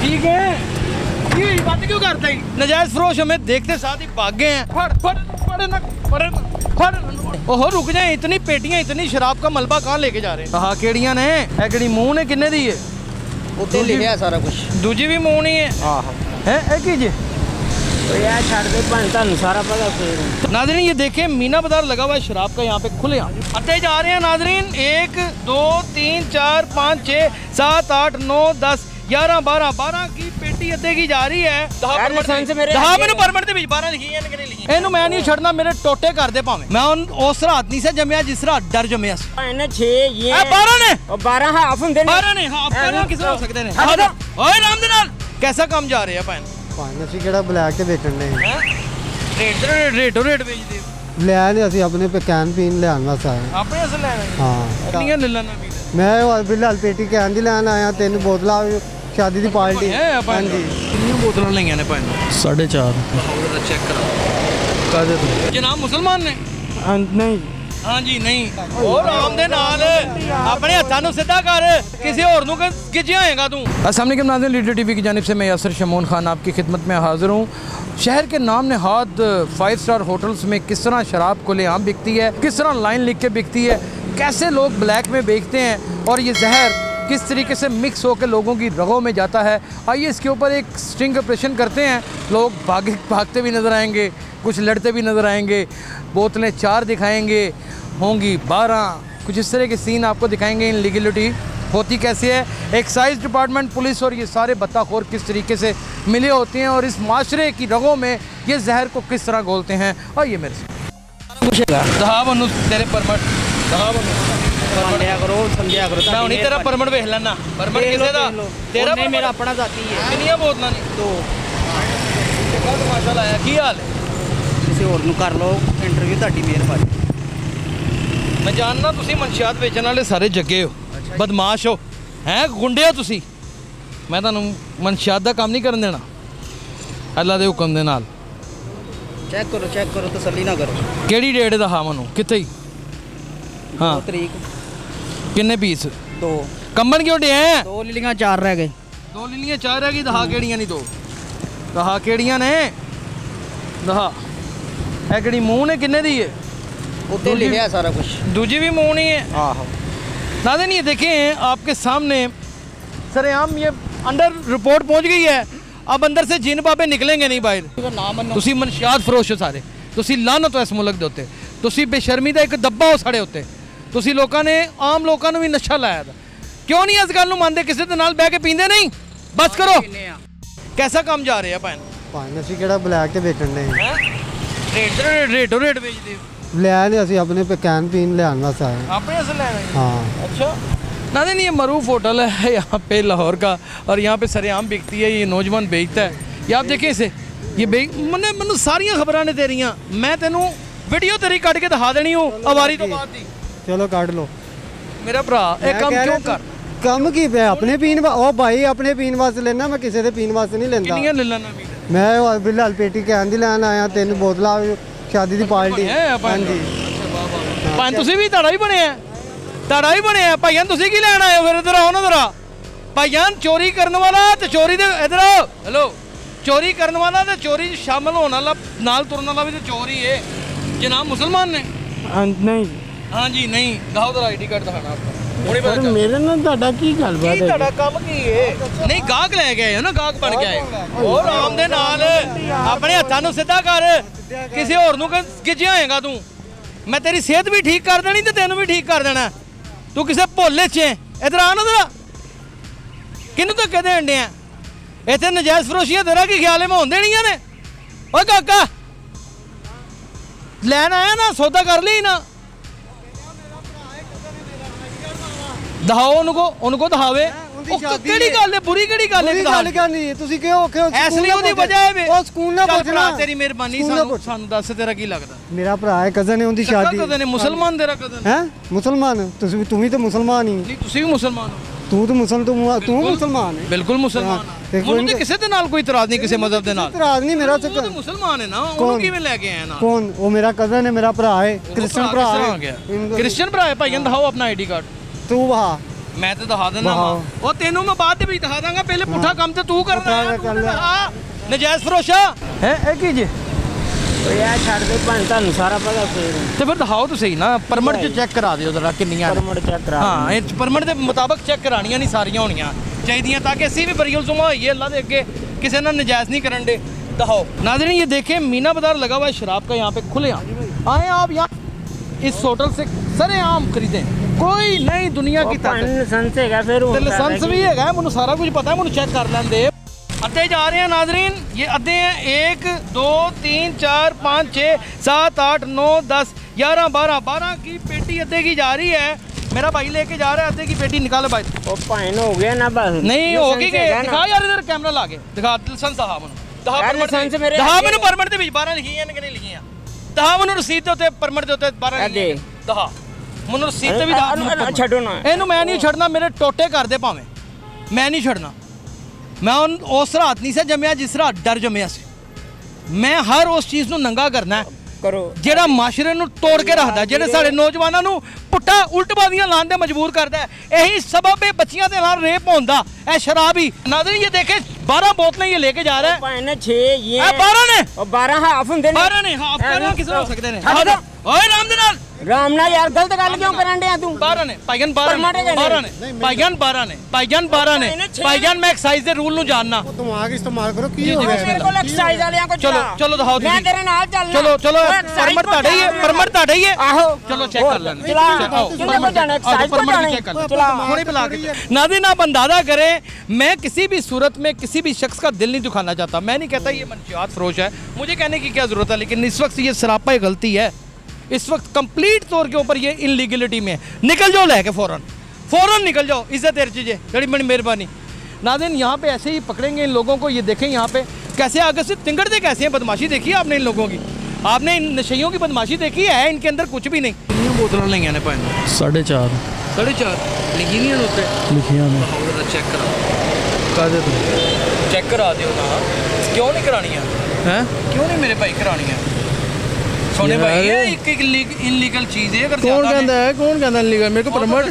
ठीक है, ये बात क्यों करते हैं? नजायज फरोश हमें देखते साथ ही भाग गए हैं। ओहो रुक जाए, इतनी पेटियां, इतनी शराब का मलबा कहाँ लेके जा रहे हैं? हाँ केड़ियां ने एकड़ी मुंह ने किन्ने दी है? उत्ते लिखा है सारा कुछ। दूजी भी मुंह नहीं है। है की जी तो यार छाड़ दे भाई, सारा पता फिर। नाजरीन ये देखें मीना बाजार लगा हुआ है शराब का, यहाँ पे खुले अड्डे जा रहे हैं नाजरीन। 1 2 3 4 5 6 7 8 9 10 11 12 12 की पेटी अद्धे की जा रही है। परमिट दे 12 लिखी है, इन्हू मैं नहीं छड़ना, मेरे टोटे कर दे भावे। मैं उस रात नहीं से जमया जिस रात डर जमया। 6 ये 12 ने 12 हाफ हुंदे ने, 12 ने हाफ करना किस हो सकते ने। ओए राम दे नाल कैसा काम जा रहे हैं भैन? ਅਸੀਂ ਕਿਹੜਾ ਬਲੈਕ ਤੇ ਵੇਚਣ ਦੇ ਰੇਟ ਵੇਚਦੇ ਲੈ ਨੇ ਅਸੀਂ ਆਪਣੇ पे कैन पीन ਲੈਣ ਵਾਸਤੇ ਆਏ ਆਪਣੇ ਅਸਲ ਲੈਣਾ ਹਾਂ ਕਿੰਨੀਆਂ ਲੈ ਲੈਣਾ ਵੀ ਮੈਂ ਬਿਲਾਲ ਪੇਟੀ कैन ਦੀ ਲੈਣ ਆਇਆ 3 ਬੋਤਲਾਂ शादी ਦੀ ਪਾਰਟੀ ਹਾਂਜੀ ਕਿੰਨੀਆਂ ਬੋਤਲਾਂ ਲਈਆਂ ਨੇ ਭੈਣ 4.5 ਚੈੱਕ ਕਰਾ ਕਾਦੇ ਤੋਂ ਜਨਾਬ ਮੁਸਲਮਾਨ ਨੇ ਨਹੀਂ हाँ जी नहीं और आम दे नाल अपने हत्थां नूं सीधा कर किसी और नूं गिज्जिया होएगा तू। अस्सलाम वालेकुम नाज़रीन, लीडर टीवी की जानिब से मैं यासर शमून खान आपकी खिदमत में हाज़िर हूँ। शहर के नाम नहाद 5 स्टार होटल्स में किस तरह शराब खुलेआम बिकती है, किस तरह लाइन लिख के बिकती है, कैसे लोग ब्लैक में बेचते हैं और ये जहर किस तरीके से मिक्स होकर लोगों की रगों में जाता है। आइए इसके ऊपर एक स्टिंग ऑपरेशन करते हैं। लोग भागते भी नज़र आएंगे, कुछ लड़ते भी नज़र आएंगे, बोतलें 4 दिखाएंगे, होंगी 12, कुछ इस तरह के सीन आपको दिखाएंगे। इनलीगलिटी होती कैसे है, एक्साइज डिपार्टमेंट, पुलिस और ये सारे बत्ताखोर किस तरीके से मिले होते हैं और इस माशरे की रगों में ये जहर को किस तरह घोलते हैं। और ये मेरे से पूछेगा तेरे परमिट तेरा परमिट वेख लेना, परमिट किसे दा? तेरा नहीं, मेरा अपना जाती है। कितनी बोतलां ने? 2। माशाल्लाह आया की हाल है? किसी और नूं कर लो इंटरव्यू, ਤੁਹਾਡੀ ਮਿਹਰਬਾਨੀ। मैं जानना तुसी मनशियात बेचने वाले सारे जगे हो, बदमाश हो, हैं गुंडे हो तुसी। मैं तुहानू मनशियात का काम नहीं करन देना अल्लाह दे हुक्म दे नाल। चेक करो तसल्ली ना करो। केड़ी डेट दहा मैनू कित्थे? हाँ 2 तरीक। किन्ने पीस? 2। कंबन क्यों डे हैं? 2 लीलियां 4 रह गए। 2 लीलियां 4 रह गई। दहा केड़ियां नहीं? 2 दहा केड़ियां ने? दहा है केड़ी मुंह ने किन्ने दी है? उत्ते लिखा है सारा कुछ। दूजी भी मुंह नहीं है। नाज़रीन ये देखें आपके सामने सरेआम ये अंडर रिपोर्ट पहुंच गई है। अब अंदर से जिन बाबे निकलेंगे नहीं बाहर। तुसी मनशियात फरोश हो सारे, तुसी लानत हो इस मुल्क दे उत्ते, तुसी बेशर्मी दा एक दब्बा हो साढ़े उत्ते। तुसी लोगों ने आम लोगों ने भी नशा लाया था, क्यों नहीं इस गल नूं मानदे? किसी दे नाल बह के पींदे नहीं? बस करो। कैसा काम जा रहे हैं भैन? ਅਸੀਂ ਕਿਹੜਾ ਬਲੈਕ ਤੇ ਵੇਚਣ ਦੇ रेट बेचदे हो? ਲੈ ਨੇ ਅਸੀਂ ਆਪਣੇ पे कैन पीन ਲੈਣ ਵਾਸਤੇ ਆਏ अपने असल लेना है। हाँ अच्छा नाज़रीन ये मरूफ होटल है यहाँ पे लाहौर का, और यहाँ पे सरेआम बिकती है, ये नौजवान बेचता है। ये आप देखें इसे, ये मैंने सारिया खबर ने तेरिया, मैं तेनू वीडियो तेरी कट के दिखा देनी हूँ अवारी तो बाद दी। चलो काट लो मेरा भरा एक काम क्यों कर ਕੰਮ ਕੀ ਪਿਆ ਆਪਣੇ ਪੀਣ ਉਹ ਭਾਈ ਆਪਣੇ ਪੀਣ ਵਾਸਤੇ ਲੈਣਾ, ਮੈਂ ਕਿਸੇ ਦੇ ਪੀਣ ਵਾਸਤੇ ਨਹੀਂ ਲੈਂਦਾ। ਕਿੰਨੀਆਂ ਲੈ ਲੈਣਾ? ਮੈਂ ਬਿਲਾਲ ਪੇਟੀ कैन ਦੀ ਲੈਣ ਆਇਆ 3 ਬੋਤਲਾਂ शादी ਦੀ ਪਾਰਟੀ। ਹਾਂਜੀ ਭਾਂ ਤੁਸੀਂ ਵੀ ਧੜਾ ਹੀ ਬਣਿਆ ਭਾਈਆਂ, ਤੁਸੀਂ ਕੀ ਲੈਣ ਆਏ ਹੋ ਫਿਰ? ਇਧਰ ਆਓ ਨਾ ਜ਼ਰਾ ਭਾਈਆਂ। ਚੋਰੀ ਕਰਨ ਵਾਲਾ ਤੇ ਚੋਰੀ ਦੇ ਇਧਰ ਆਓ। ਹੈਲੋ, ਚੋਰੀ ਕਰਨ ਵਾਲਾ ਤੇ ਚੋਰੀ 'ਚ ਸ਼ਾਮਲ ਹੋਣ ਵਾਲਾ ਨਾਲ ਤੁਰਨ ਵਾਲਾ ਵੀ ਤੇ ਚੋਰ ਹੀ ਹੈ। ਜਨਾਬ ਮੁਸਲਮਾਨ ਨੇ? ਨਹੀਂ। हाँ जी नहीं, गाओ तो आईडी कार्ड दिखाना आपका। मेरे नाल ਤੁਹਾਡਾ ਕੀ ਗੱਲਬਾਤ ਹੈ? ਤੁਹਾਡਾ ਕੰਮ ਕੀ ਹੈ? ਨਹੀਂ ਗਾਹਕ ਲੈ ਕੇ ਆਏ ਹੋ ਨਾ, ਗਾਹਕ ਬਣ ਕੇ ਆਏ ਹੋ। ਆਰਾਮ ਦੇ ਨਾਲ ਆਪਣੇ ਹੱਥਾਂ ਨੂੰ ਸਿੱਧਾ ਕਰ, ਕਿਸੇ ਹੋਰ ਨੂੰ ਗਿੱਜਿਆ ਹੋਏਗਾ ਤੂੰ। ਮੈਂ ਤੇਰੀ ਸਿਹਤ ਵੀ ਠੀਕ ਕਰ ਦੇਣੀ ਤੇ ਤੈਨੂੰ ਵੀ ਠੀਕ ਕਰ ਦੇਣਾ। ਤੂੰ ਕਿਸੇ ਭੋਲੇ 'ਚ ਇਧਰ ਆ ਨਾ ਜ਼ਰਾ। ਕਿਹਨੂੰ ਧੱਕੇ ਦੇਣ ਡਿਆ? ਇੱਥੇ ਨਜਾਇਜ਼ ਫਰੋਸ਼ੀਆਂ ਤੇਰਾ ਕੀ ਖਿਆਲ ਹੈ ਮੈਂ ਹੋਣ ਦੇਣੀਆਂ ਨੇ? ਓਏ ਕਾਕਾ ਲੈਣ ਆਇਆ ਨਾ, ਸੌਦਾ ਕਰ ਲਈ ਨਾ। ਦਿਖਾਓ ਉਹਨੂੰ ਦਿਖਾਵੇ। ਕਿਹੜੀ ਗੱਲ ਹੈ? ਬੁਰੀ ਕਿਹੜੀ ਗੱਲ ਹੈ? ਗੱਲ ਕਰਨੀ ਤੁਸੀਂ ਕਿਉਂ ਔਖੇ ਹੋ? ਇਸ ਲਈ ਉਹਦੀ ਵਜ੍ਹਾ ਹੈ ਉਹ ਸਕੂਲ ਨਾ ਪੁੱਛਣਾ। ਤੇਰੀ ਮਿਹਰਬਾਨੀ, ਸਾਨੂੰ ਦੱਸ ਤੇਰਾ ਕੀ ਲੱਗਦਾ? ਮੇਰਾ ਭਰਾ ਹੈ, ਕਜ਼ਨ ਹੈ, ਉਹਦੀ ਸ਼ਾਦੀ। ਕਜ਼ਨ ਹੈ? ਮੁਸਲਮਾਨ ਤੇਰਾ ਕਜ਼ਨ ਹੈ? ਮੁਸਲਮਾਨ? ਤੂੰ ਵੀ ਤਾਂ ਮੁਸਲਮਾਨ ਹੀ। ਨਹੀਂ ਤੁਸੀਂ ਵੀ ਮੁਸਲਮਾਨ ਹੋ। ਤੂੰ ਮੁਸਲਮਾਨ ਹੈ। ਬਿਲकुल ਮੁਸਲਮਾਨ। ਮੈਨੂੰ ਤੇ ਕਿਸੇ ਦੇ ਨਾਲ ਕੋਈ ਇਤਰਾਜ਼ ਨਹੀਂ, ਕਿਸੇ ਮਜ਼ਹਬ ਦੇ ਨਾਲ ਇਤਰਾਜ਼ ਨਹੀਂ। ਮੇਰਾ ਤੂੰ ਤਾਂ ਮੁਸਲਮਾਨ ਹੈ ਨਾ, ਉਹਨੂੰ ਕਿਵੇਂ ਲੈ ਕੇ ਆਇਆ ਨਾ? ਕੌਣ? ਉਹ ਮੇਰਾ ਕਜ਼ਨ ਹੈ, ਮੇਰਾ ਭਰਾ ਹੈ, ਕ੍ਰਿਸਚਨ ਭਰਾ ਹੈ। ਕ੍ਰਿਸਚਨ ਭਰਾ ਹੈ। ਭਾਈਆਂ ਦਿਖਾਓ ਆਪਣਾ ਆਈਡੀ ਕਾਰਡ। ਤੂੰ ਵਹਾ मैं तो दिखा देना वो तेनों मैं बाद में दिखा दूंगा पहले पुठा काम तो तू करना नजायज फरोशा है की जी यार छड़ दे भाई ਤੁਹਾਨੂੰ ਸਾਰਾ ਪਤਾ ਫੇਰ ਤੇ ਫਿਰ ਦਿਖਾਓ ਤੁਸੀਂ ਨਾ ਪਰਮਿਟ ਚ ਚੈੱਕ ਕਰਾ ਦਿਓ ਜ਼ਰਾ ਕਿੰਨੀਆਂ ਪਰਮਿਟ ਚੈੱਕ ਕਰਾ ਹਾਂ ਇਹ ਪਰਮਿਟ ਦੇ ਮੁਤਾਬਕ ਚੈੱਕ ਕਰਾਣੀਆਂ ਨਹੀਂ ਸਾਰੀਆਂ ਹੋਣੀਆਂ ਚਾਹੀਦੀਆਂ ਤਾਂ ਕਿ ਅਸੀਂ ਵੀ ਬਰੀਅਲ ਜ਼ੁਮਾ ਹੋਈਏ ਅੱਲਾ ਦੇ ਅੱਗੇ ਕਿਸੇ ਨਾਲ ਨਜਾਇਜ਼ नहीं करन दे दिखाओ नाज़रीन ये देखें मीना बाजार लगा हुआ है शराब का यहाँ पे खुले आए आप यहाँ इस होटल से सरेआम खरीदें कोई नई दुनिया की लाइसेंस हैगा फिर लाइसेंस भी हैगा मुझे सारा कुछ पता है मुझे चेक कर लें दे अद्धे जा रहे हैं नाजरीन ये अद्धे हैं 1 2 3 4 5 6 7 8 9 10 11 12 12 की पेटी अद्धे की जा रही है मेरा भाई लेके जा रहा है अद्धे की पेटी निकालो भाई ओ पाइन हो गया ना बस नहीं होगी कि दिखा यार इधर कैमरा ला के दिखा लाइसेंस दिखा मनु दिखा मैनू परमिट दे विच 12 लिखी है कि नहीं लिखी है दिखा मैनू रसीद दे उत्ते परमिट दे उत्ते 12 लिखी है दिखा मैनू रसीद ते भी दिखा छड्डो ना इहनू मैं नहीं छड़ना मेरे टोटे कर दे भावें मैं नहीं छड़ना मैं उस रात नहीं से जमिया जिस रात डर जमिया से मैं हर उस चीज़ को नंगा करना है करो जेड़ा माशरे नूं तोड़ के रखता जेड़े साढ़े नौजवानों नूं पुट्ठा उल्टबाजियां लाने दे मजबूर करता है यही सबब है बच्चियां दे नाल रेप होंदा ए शराब ही नाज़रीन ये देखे 12 बोतलें ये लेके जा रहा है पाइन 6 ये 12 ने और 12 हाफ हुंदे ने 12 ने हाफ करना किस हो सकते ने ओए राम दे नाल राम ना यार गलत गल क्यों करन दे तू 12 ने भाईजान 12 ने भाईजान 12 ने भाईजान मैं एक्साइज दे रूल नु जानना दिमाग इस्तेमाल करो की हो गया मेरे को एक्साइज वालियां को चलो चलो दिखाओ मैं तेरे नाल चलना चलो चलो परमिट ताड़ा ही है परमिट ताड़ा ही है आहो चलो चेक कर लेना चला किन्ने को जाना एक्साइज को जाना चेक कर चला थोड़ी बुला के नाज़रीन आप अंदाजा करें मैं किसी भी सूरत में किसी भी शख्स का दिल नहीं दुखाना चाहता मैं नहीं कहता ये मंशियात फरोश है मुझे कहने की क्या ज़रूरत है लेकिन इस वक्त ये सरापा गलती है इस वक्त कंप्लीट तौर के ऊपर ये इनलीगलिटी में निकल जाओ लेके फ़ौरन निकल जाओ इज्जत देर चीज़ें बड़ी बड़ी मेहरबानी नाज़रीन यहाँ पे ऐसे ही पकड़ेंगे इन लोगों को ये देखें यहाँ पे कैसे आगे से तिंगड़ते कैसे हैं बदमाशी देखी है आपने इन लोगों की आपने इन नशइयों की बदमाशी देखी है इनके अंदर कुछ भी नहीं कितनी बोतल नहीं आने पाए 4.5 लिखी नहीं होते लिखियाँ चेक करा कर दे चेक करा दो ना क्यों नहीं करानी है क्यों नहीं मेरे भाई करानी है सोने भाई ये एक इनलीगल चीज है अगर कौन कहता है इनलीगल मेरे को परमिट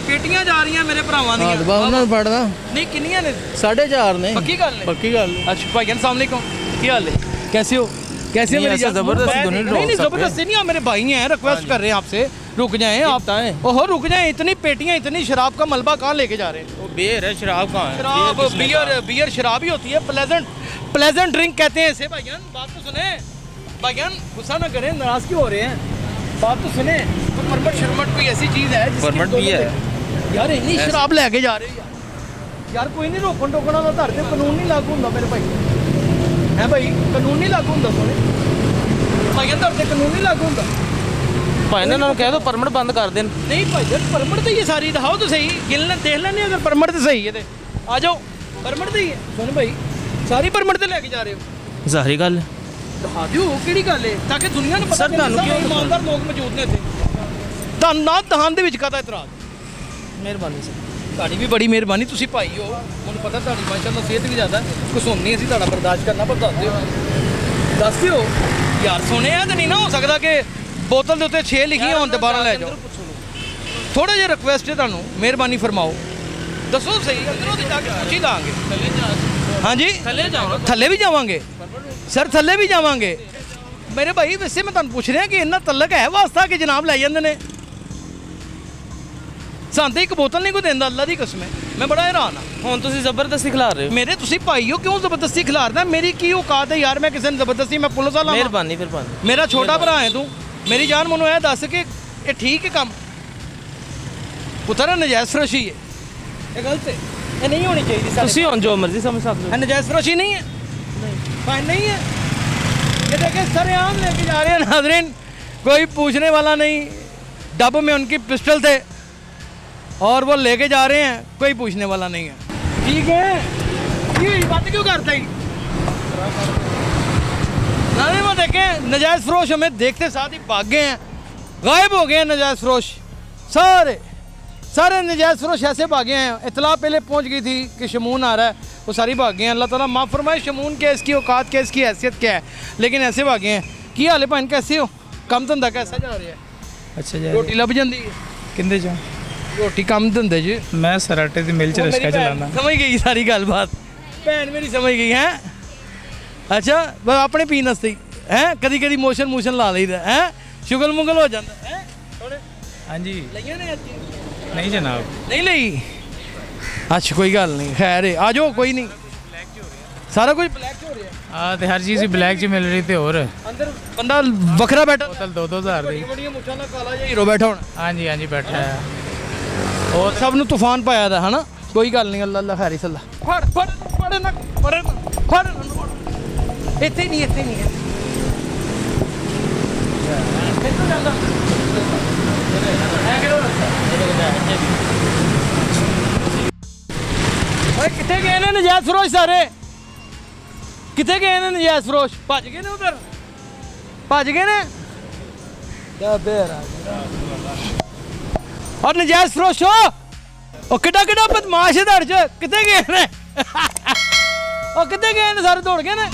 पेटियां जा रही हैं मेरे भरावां दी बस उन्होंने पढ़ना नहीं किन्नियां ने 4.5 ने पक्की गल अच्छा भाई अस्सलाम वालेकुम की हाल है कैसे हो कैसे मेरी जबरदस्ती नहीं जबरदस्ती नहीं आप मेरे भाई हैं रिक्वेस्ट कर रहे हैं आपसे रुक जाएं आप ओहो रुक जाएं इतनी पेटियां इतनी शराब का मलबा कहाँ लेके जा रहे हैं वो बियर है शराब कहाँ है शराब बियर शराब ही होती है प्लेजेंट ड्रिंक कहते हैं इसे भाईजान बात तो सुने भाईजान गुस्सा ना करें नाराज क्यों हो रहे हैं बात तो सुने तो परमिट शर्मट कोई ऐसी चीज़ है परमिट भी है यार इतनी शराब लेके जा रहे हैं यार कोई नहीं रोकन टोकन वाला धर के कानून नहीं लागू होंगे मेरे भाई है भाई कानून नहीं लागू होंगे सोने भाईजान धर के कानून नहीं लागू होंगे भाई ने कह दो परमिट बंद कर दें नहीं भाईजान परमिट तो ये सारी दिखाओ तो सही गिन देख लेने अगर परमिट तो सही है तो आ जाओ परमिट तो ही है सोने भाई सारी परमिट तो लेके जा रहे हो जाहिर गल दिखा दिओ किहड़ी गल है ताकि दुनिया ਨੂੰ ਪਤਾ ਤੁਹਾਨੂੰ ਕਿ ਇਮਾਨਦਾਰ ਲੋਕ ਮੌਜੂਦ ਨੇ ਇੱਥੇ ਤੁਹਾਨੂੰ ਨਾ ਦਹਾਨ ਦੇ ਵਿੱਚ ਕਾਹਦਾ ਇਤਰਾਜ਼ ਮਿਹਰਬਾਨੀ ਸਰ ਤੁਹਾਡੀ ਵੀ ਬੜੀ ਮਿਹਰਬਾਨੀ ਤੁਸੀਂ ਭਾਈ ਹੋ ਮੈਨੂੰ ਪਤਾ ਤੁਹਾਡੀ ਮਾਸ਼ਾਅੱਲਾ ਸਿਹਤ ਵੀ ਜ਼ਿਆਦਾ ਕੁਛ ਹੁੰਦੀ ਅਸੀਂ ਤੁਹਾਡਾ ਬਰਦਾਸ਼ਤ ਕਰਨਾ ਪਰ ਦੱਸ ਦਿਓ ਯਾਰ ਸੁਣਿਆ ਤਾਂ ਨਹੀਂ ਨਾ ਹੋ ਸਕਦਾ ਕਿ ਬੋਤਲ ਦੇ ਉੱਤੇ 6 ਲਿਖੀਆਂ ਹੋਣ ਤੇ 12 ਲੈ ਜਾਓ ਥੋੜਾ ਜਿਹਾ ਰਿਕੁਐਸਟ ਹੈ ਤੁਹਾਨੂੰ ਮਿਹਰਬਾਨੀ ਫਰਮਾਓ ਦੱਸੋ ਸਹੀ ਅੰਦਰੋਂ ਤੇ ਜਾ ਕੇ ਪੁੱਛ ਹੀ ਲਾਂਗੇ ਹਾਂਜੀ ਥੱਲੇ ਵੀ ਜਾਵਾਂਗੇ सर थले भी जावांगे मेरे भाई वैसे मैं तुहानू पूछ रहा कि इन्ना तलक है वास्ता कि जनाब लै जांदे ने सानू एक बोतल नहीं कोई देंदा अल्लाह दी कसम है मैं बड़ा हैरान हाँ हुण तुसीं ज़बरदस्ती खिला रहे हो मेरे तुसीं भाई हो क्यों ज़बरदस्ती खिलारदा मेरी की औकात है यार मैं किसी ने ज़बरदस्ती मैं पुलिस वाला मेहरबानी मेरा छोटा भरा है तू मेरी जान मैनू यह दस कि ये ठीक है काम पुत्र नजायज़ फरोशी है ये गलत है ये नहीं होनी चाहिए तुसीं हुण जो मर्जी समझ सकते हो नजायज़ फरोशी नहीं है फाइन नहीं है ये देखे सरेआम लेके जा रहे हैं नाज़रीन कोई पूछने वाला नहीं डब में उनकी पिस्टल थे और वो लेके जा रहे हैं कोई पूछने वाला नहीं है ठीक है ये बात क्यों करता ही नाज़रीन वो देखें नजायज़ फरोश हमें देखते साथ ही भाग गए हैं गायब हो गए हैं नजायज़ फरोश सारे नजायज़ फरोश ऐसे भागे हैं इतला पहले पहुंच गई थी कि शमून आ रहा है वो सारी भागे हैं अल्लाह ताला माफ़ फरमाए शमून क्या इसकी औकात क्या इसकी हैसियत क्या है लेकिन ऐसे भागे हैं की हाल है भैन कैसे हो कम धंधा कैसा जा रहा है अच्छा जी रोटी लभ जाती है किंदे च रोटी कम धंधे च मैं सराटे दी मिल च रिक्शा चलाना। समझ गई सारी गलबात, भैन मेरी समझ गई है। अच्छा बस अपने पीने वास्ते हैं, कदी कदी मोशन मूशन ला लईदा है, शुगल मुगल हो जाता है। हाँ जी नहीं जनाब नहीं लई। अच्छा कोई गल नहीं, खैर है, आ जाओ कोई नहीं। सारा कुछ ब्लैक हो रहा है। हाँ तो हर चीज़ ही ब्लैक च मिल रही थी। और अंदर बंदा वखरा बैठा, बोतल 2-2 हज़ार दी। बड़ियां मुछां नाल काला जिहा हीरो बैठा होना। हाँ जी बैठा है। और सब नूं तूफान पाया दा है ना। कोई गल नहीं, अल्लाह अल्लाह खैर सल्ला। फड़ फड़ फड़ ना फड़ फड़ इत्थे नहीं इत्थे नहीं कित्थों जांदा है किधर ओए कित्थे गए ने नजायज़ फरोश सारे? कित्थे गए ने नजायज़ फरोश? भज गए ने उधर, भज गए ने। और नजायज़ फरोश हो ओ किड्डा किड्डा बदमाश है धड़ च, कित्थे गए ने? ओ कित्थे गए ने? सारे दौड़ गए ने।